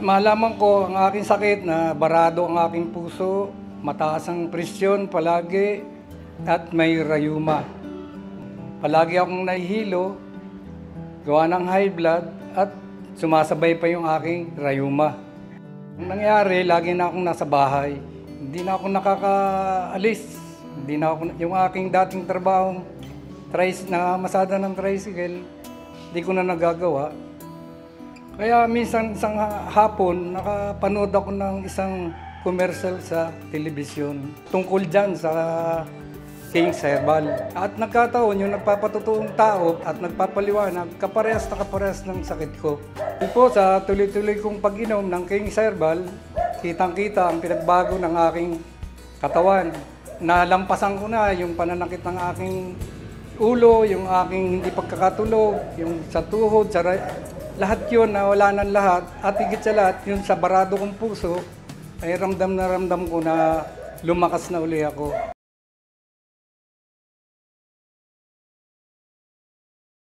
Malaman ko ang aking sakit na barado ang aking puso, mataas ang presyon palagi, at may rayuma. Palagi akong nahihilo, gawa ng high blood, at sumasabay pa yung aking rayuma. Ang nangyari, lagi na akong nasa bahay. Hindi na ako nakakaalis. Hindi na ako, yung aking dating trabaho, na masada ng tricycle, hindi ko na nagagawa. Kaya minsan isang hapon, nakapanood ako ng isang commercial sa telebisyon tungkol dyan sa King's Herbal. At nagkataon yung nagpapatotoong tao at nagpapaliwanag, kaparehas na kaparehas ng sakit ko. Po sa tuloy-tuloy kong pag-inom ng King's Herbal, kitang-kita ang pinagbago ng aking katawan. Nalampasan ko na yung pananakit ng aking ulo, yung aking hindi pagkakatulog, yung sa tuhod, lahat yun, nawala ng lahat. At higit sa lahat, yun sa barado kong puso, ay ramdam ko na lumakas na uli ako.